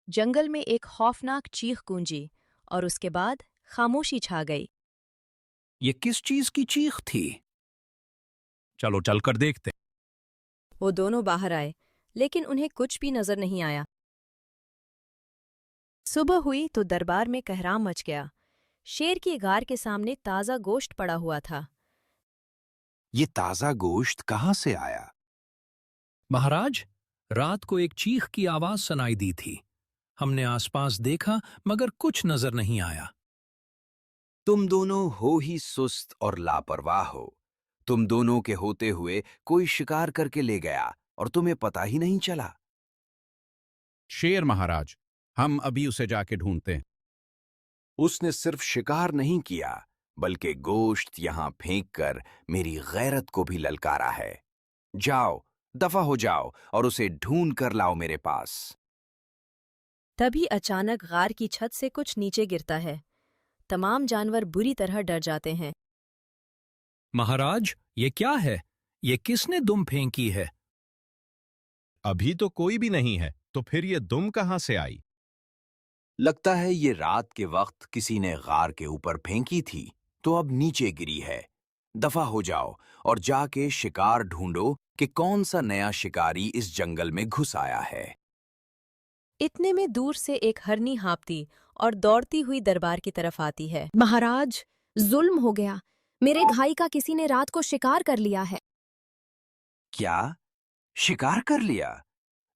जंगल में एक खौफनाक चीख गूंजी और उसके बाद खामोशी छा गई। ये किस चीज की चीख थी? चलो चलकर देखते। वो दोनों बाहर आए, लेकिन उन्हें कुछ भी नजर नहीं आया। सुबह हुई तो दरबार में कहराम मच गया। शेर की गार के सामने ताज़ा गोश्त पड़ा हुआ था। ये ताजा गोश्त कहाँ से आया? महाराज, रात को एक चीख की आवाज सुनाई दी थी। हमने आसपास देखा मगर कुछ नजर नहीं आया। तुम दोनों हो ही सुस्त और लापरवाह हो। तुम दोनों के होते हुए कोई शिकार करके ले गया और तुम्हें पता ही नहीं चला। शेर महाराज, हम अभी उसे जाके ढूंढते हैं। उसने सिर्फ शिकार नहीं किया, बल्कि गोश्त यहां फेंक कर मेरी गैरत को भी ललकारा है। जाओ, दफा हो जाओ और उसे ढूंढ कर लाओ मेरे पास। तभी अचानक गार की छत से कुछ नीचे गिरता है। तमाम जानवर बुरी तरह डर जाते हैं। महाराज, ये क्या है? ये किसने दुम फेंकी है? अभी तो कोई भी नहीं है, तो फिर ये दुम कहाँ से आई? लगता है ये रात के वक्त किसी ने गार के ऊपर फेंकी थी, तो अब नीचे गिरी है। दफा हो जाओ और जाके शिकार ढूंढो कि कौन सा नया शिकारी इस जंगल में घुस आया है। इतने में दूर से एक हरनी हाँफती और दौड़ती हुई दरबार की तरफ आती है। महाराज, जुल्म हो गया। मेरे भाई का किसी ने रात को शिकार कर लिया है। क्या? शिकार कर लिया?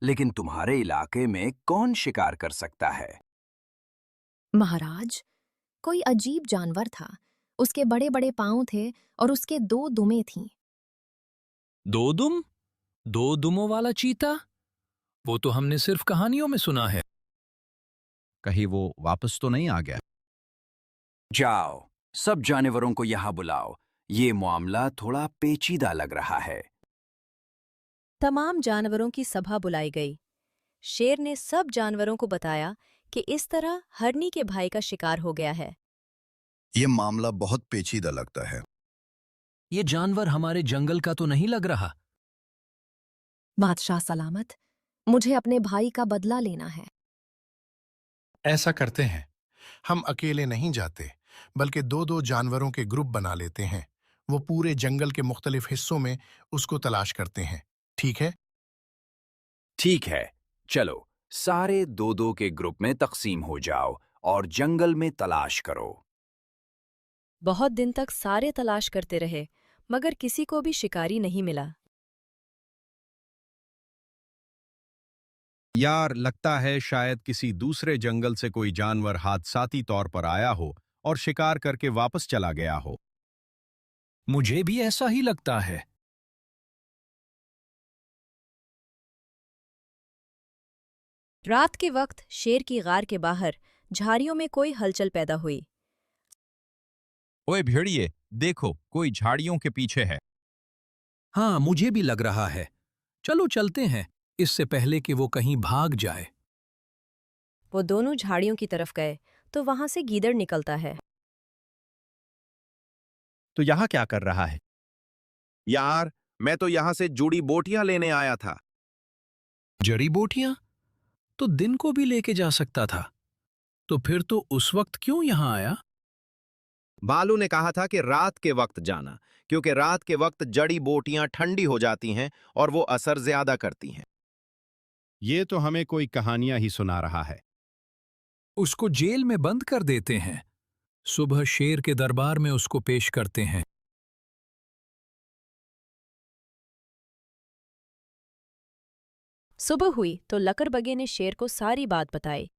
लेकिन तुम्हारे इलाके में कौन शिकार कर सकता है? महाराज, कोई अजीब जानवर था। उसके बड़े बड़े पांव थे और उसके 2 दुमें थीं। दो दुम? दो दुमों वाला चीता? वो तो हमने सिर्फ कहानियों में सुना है। कहीं वो वापस तो नहीं आ गया? जाओ, सब जानवरों को यहां बुलाओ। ये मामला थोड़ा पेचीदा लग रहा है। तमाम जानवरों की सभा बुलाई गई। शेर ने सब जानवरों को बताया कि इस तरह हरनी के भाई का शिकार हो गया है। ये मामला बहुत पेचीदा लगता है। ये जानवर हमारे जंगल का तो नहीं लग रहा। बादशाह सलामत, मुझे अपने भाई का बदला लेना है। ऐसा करते हैं, हम अकेले नहीं जाते, बल्कि 2-2 जानवरों के ग्रुप बना लेते हैं। वो पूरे जंगल के मुख्तलिफ हिस्सों में उसको तलाश करते हैं। ठीक है? ठीक है, चलो सारे 2-2 के ग्रुप में तकसीम हो जाओ और जंगल में तलाश करो। बहुत दिन तक सारे तलाश करते रहे, मगर किसी को भी शिकारी नहीं मिला। यार, लगता है शायद किसी दूसरे जंगल से कोई जानवर हादसाती तौर पर आया हो और शिकार करके वापस चला गया हो। मुझे भी ऐसा ही लगता है। रात के वक्त शेर की गार के बाहर झाड़ियों में कोई हलचल पैदा हुई। ओए भेड़िए, देखो कोई झाड़ियों के पीछे है। हाँ, मुझे भी लग रहा है। चलो चलते हैं, इससे पहले कि वो कहीं भाग जाए। वो दोनों झाड़ियों की तरफ गए तो वहां से गीदड़ निकलता है। तो यहाँ क्या कर रहा है? यार, मैं तो यहाँ से जुड़ी बोटियां लेने आया था। जड़ी बूटियां? तो दिन को भी लेके जा सकता था। तो फिर तो उस वक्त क्यों यहाँ आया? बालू ने कहा था कि रात के वक्त जाना, क्योंकि रात के वक्त जड़ी बोटियां ठंडी हो जाती हैं और वो असर ज्यादा करती हैं। ये तो हमें कोई कहानियां ही सुना रहा है। उसको जेल में बंद कर देते हैं। सुबह शेर के दरबार में उसको पेश करते हैं। सुबह हुई तो लकड़बगे ने शेर को सारी बात बताई।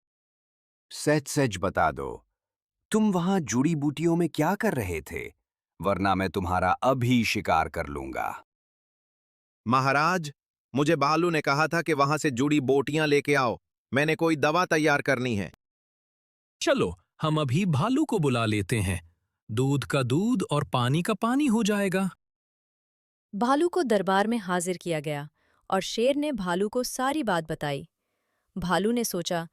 सच सच बता दो, तुम वहां जुड़ी बूटियों में क्या कर रहे थे? वरना मैं तुम्हारा अभी शिकार कर लूंगा। महाराज, मुझे बालू ने कहा था कि वहां से जुड़ी बोटियां लेके आओ। मैंने कोई दवा तैयार करनी है। चलो, हम अभी भालू को बुला लेते हैं। दूध का दूध और पानी का पानी हो जाएगा। भालू को दरबार में हाजिर किया गया और शेर ने भालू को सारी बात बताई। भालू ने सोचा,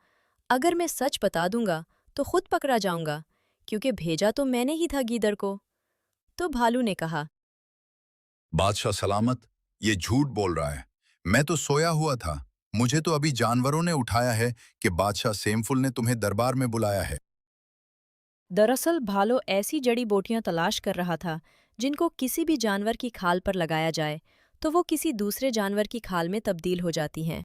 अगर मैं सच बता दूंगा तो खुद पकड़ा जाऊंगा, क्योंकि भेजा तो मैंने ही था गीदड़ को। तो भालू ने कहा, बादशाह सलामत, ये झूठ बोल रहा है। मैं तो सोया हुआ था। मुझे तो अभी जानवरों ने उठाया है कि बादशाह सेमफुल ने तुम्हें दरबार में बुलाया है। दरअसल भालू ऐसी जड़ी बूटियां तलाश कर रहा था जिनको किसी भी जानवर की खाल पर लगाया जाए तो वो किसी दूसरे जानवर की खाल में तब्दील हो जाती हैं।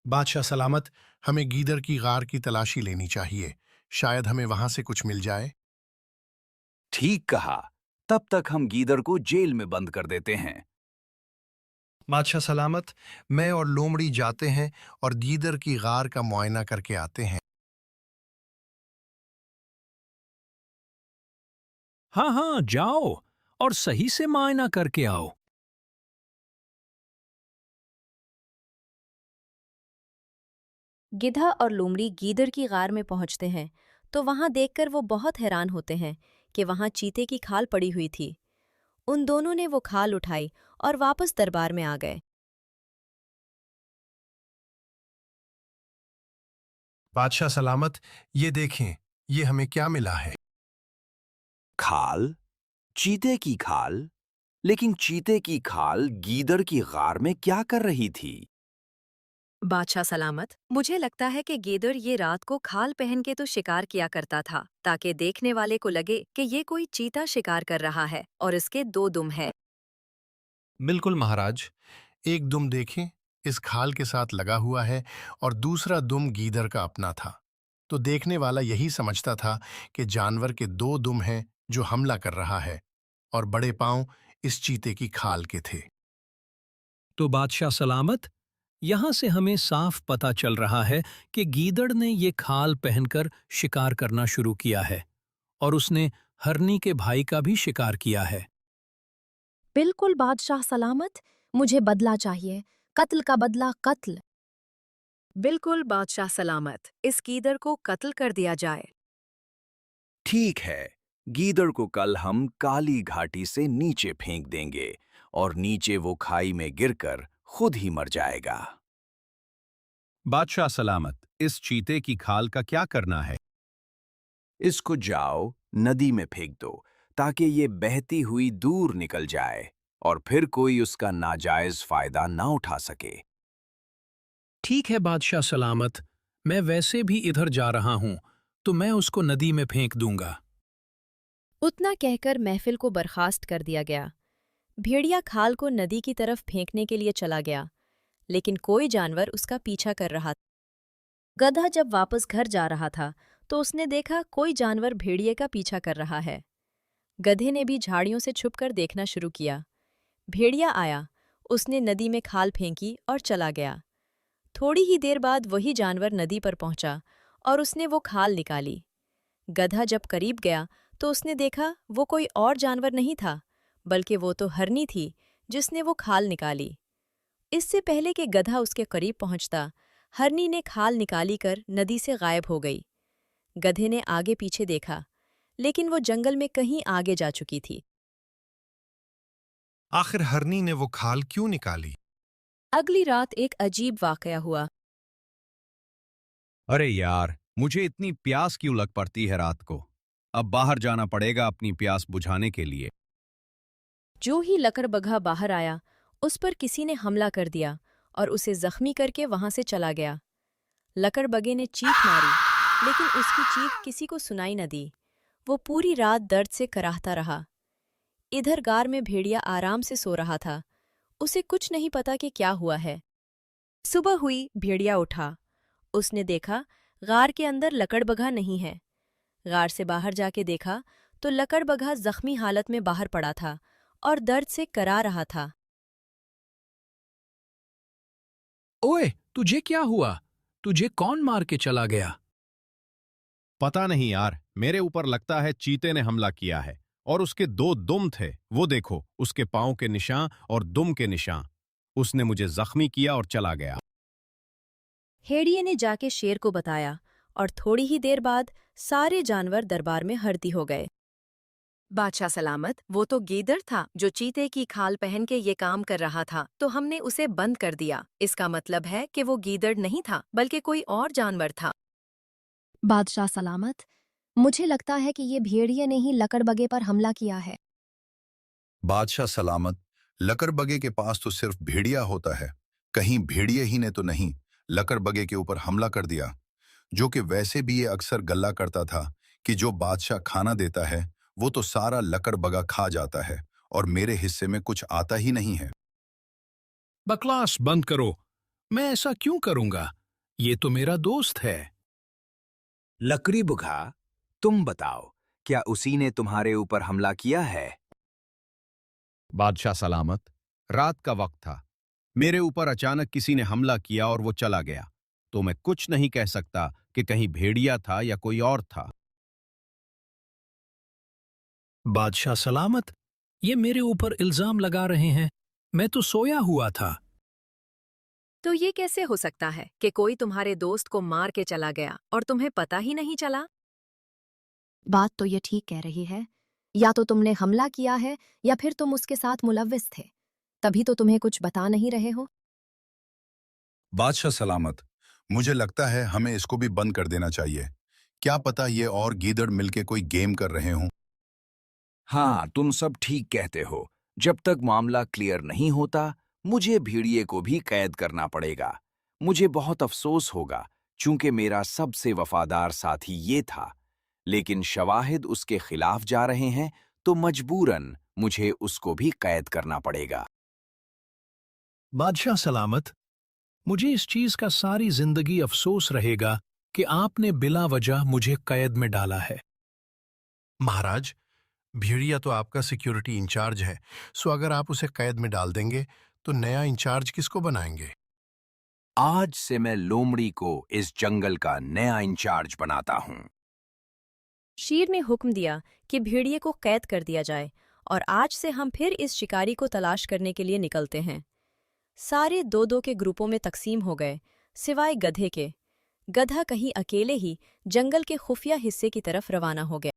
बादशाह सलामत, हमें गीदड़ की गार की तलाशी लेनी चाहिए। शायद हमें वहां से कुछ मिल जाए। ठीक कहा। तब तक हम गीदड़ को जेल में बंद कर देते हैं। बादशाह सलामत, मैं और लोमड़ी जाते हैं और गीदड़ की गार का मुआयना करके आते हैं। हाँ हाँ, जाओ और सही से मायना करके आओ। गिधा और लोमड़ी गीदड़ की गार में पहुंचते हैं तो वहां देखकर वो बहुत हैरान होते हैं कि वहां चीते की खाल पड़ी हुई थी। उन दोनों ने वो खाल उठाई और वापस दरबार में आ गए। बादशाह सलामत, ये देखें, ये हमें क्या मिला है। खाल? चीते की खाल? लेकिन चीते की खाल गीदड़ की गार में क्या कर रही थी? बादशाह सलामत, मुझे लगता है कि गीदड़ ये रात को खाल पहन के तो शिकार किया करता था ताकि देखने वाले को लगे कि ये कोई चीता शिकार कर रहा है और इसके दो दुम है। बिल्कुल महाराज, एक दुम देखें, इस खाल के साथ लगा हुआ है और दूसरा दुम गीदड़ का अपना था। तो देखने वाला यही समझता था कि जानवर के दो दुम हैं जो हमला कर रहा है और बड़े पांव इस चीते की खाल के थे। तो बादशाह सलामत, यहाँ से हमें साफ पता चल रहा है कि गीदड़ ने ये खाल पहनकर शिकार करना शुरू किया है और उसने हरनी के भाई का भी शिकार किया है। बिल्कुल बादशाह सलामत, मुझे बदला चाहिए। कत्ल का बदला कत्ल। बिल्कुल बादशाह सलामत, इस गीदड़ को कत्ल कर दिया जाए। ठीक है, गीदड़ को कल हम काली घाटी से नीचे फेंक देंगे और नीचे वो खाई में गिरकर खुद ही मर जाएगा। बादशाह सलामत, इस चीते की खाल का क्या करना है? इसको जाओ नदी में फेंक दो ताकि ये बहती हुई दूर निकल जाए और फिर कोई उसका नाजायज फायदा ना उठा सके। ठीक है बादशाह सलामत, मैं वैसे भी इधर जा रहा हूँ तो मैं उसको नदी में फेंक दूंगा। उतना कहकर महफिल को बर्खास्त कर दिया गया। भेड़िया खाल को नदी की तरफ फेंकने के लिए चला गया, लेकिन कोई जानवर उसका पीछा कर रहा था। गधा जब वापस घर जा रहा था तो उसने देखा कोई जानवर भेड़िए का पीछा कर रहा है। गधे ने भी झाड़ियों से छुपकर देखना शुरू किया। भेड़िया आया, उसने नदी में खाल फेंकी और चला गया। थोड़ी ही देर बाद वही जानवर नदी पर पहुंचा और उसने वो खाल निकाली। गधा जब करीब गया तो उसने देखा वो कोई और जानवर नहीं था, बल्कि वो तो हरनी थी जिसने वो खाल निकाली। इससे पहले कि गधा उसके करीब पहुंचता, हरनी ने खाल निकाली कर नदी से गायब हो गई। गधे ने आगे पीछे देखा, लेकिन वो जंगल में कहीं आगे जा चुकी थी। आखिर हरनी ने वो खाल क्यों निकाली? अगली रात एक अजीब वाकया हुआ। अरे यार, मुझे इतनी प्यास क्यों लग पड़ती है रात को? अब बाहर जाना पड़ेगा अपनी प्यास बुझाने के लिए। जो ही लकड़बग्घा बाहर आया, उस पर किसी ने हमला कर दिया और उसे जख्मी करके वहां से चला गया। लकड़बग्घे ने चीख मारी, लेकिन उसकी चीख किसी को सुनाई न दी। वो पूरी रात दर्द से कराहता रहा। इधर गार में भेड़िया आराम से सो रहा था। उसे कुछ नहीं पता कि क्या हुआ है। सुबह हुई, भेड़िया उठा। उसने देखा गार के अंदर लकड़बग्घा नहीं है। गार से बाहर जाके देखा तो लकड़बग्घा जख्मी हालत में बाहर पड़ा था और दर्द से करा रहा था। ओए, तुझे क्या हुआ? तुझे कौन मार के चला गया? पता नहीं यार, मेरे ऊपर लगता है चीते ने हमला किया है और उसके दो दुम थे। वो देखो, उसके पांव के निशान और दुम के निशान। उसने मुझे जख्मी किया और चला गया। भेड़िए ने जाके शेर को बताया और थोड़ी ही देर बाद सारे जानवर दरबार में हरदी हो गए। बादशाह सलामत, वो तो गीदड़ था जो चीते की खाल पहन के ये काम कर रहा था, तो हमने उसे बंद कर दिया। इसका मतलब है कि वो गीदड़ नहीं था, बल्कि कोई और जानवर था। बादशाह सलामत, मुझे लगता है कि ये भेड़िए ने ही लकड़बग्घे पर हमला किया है। बादशाह सलामत, लकड़बग्घे के पास तो सिर्फ भेड़िया होता है, कहीं भेड़िए ही ने तो नहीं लकड़बगे के ऊपर हमला कर दिया, जो कि वैसे भी ये अक्सर गल्ला करता था कि जो बादशाह खाना देता है वो तो सारा लकड़बगा खा जाता है और मेरे हिस्से में कुछ आता ही नहीं है। बकवास बंद करो। मैं ऐसा क्यों करूंगा? ये तो मेरा दोस्त है। लकड़ी बुघा, तुम बताओ, क्या उसी ने तुम्हारे ऊपर हमला किया है? बादशाह सलामत, रात का वक्त था। मेरे ऊपर अचानक किसी ने हमला किया और वो चला गया, तो मैं कुछ नहीं कह सकता कि कहीं भेड़िया था या कोई और था। बादशाह सलामत, ये मेरे ऊपर इल्जाम लगा रहे हैं। मैं तो सोया हुआ था। तो ये कैसे हो सकता है कि कोई तुम्हारे दोस्त को मार के चला गया और तुम्हें पता ही नहीं चला? बात तो ये ठीक कह रही है। या तो तुमने हमला किया है या फिर तुम उसके साथ मुलव्विस थे, तभी तो तुम्हें कुछ बता नहीं रहे हो। बादशाह सलामत, मुझे लगता है हमें इसको भी बंद कर देना चाहिए। क्या पता ये और गीदड़ मिलके कोई गेम कर रहे हों। हाँ, तुम सब ठीक कहते हो। जब तक मामला क्लियर नहीं होता, मुझे भेड़िए को भी कैद करना पड़ेगा। मुझे बहुत अफसोस होगा, चूंकि मेरा सबसे वफादार साथी ये था। लेकिन शवाहिद उसके खिलाफ जा रहे हैं, तो मजबूरन मुझे उसको भी कैद करना पड़ेगा। बादशाह सलामत, मुझे इस चीज का सारी जिंदगी अफसोस रहेगा कि आपने बिला वजह मुझे कैद में डाला है। महाराज, भेड़िया तो आपका सिक्योरिटी इंचार्ज है, सो अगर आप उसे कैद में डाल देंगे तो नया इंचार्ज किसको बनाएंगे? आज से मैं लोमड़ी को इस जंगल का नया इंचार्ज बनाता हूँ। शेर ने हुक्म दिया कि भेड़िए को कैद कर दिया जाए और आज से हम फिर इस शिकारी को तलाश करने के लिए निकलते हैं। सारे दो दो के ग्रुपों में तकसीम हो गए, सिवाय गधे के। गधा कहीं अकेले ही जंगल के खुफिया हिस्से की तरफ रवाना हो गया।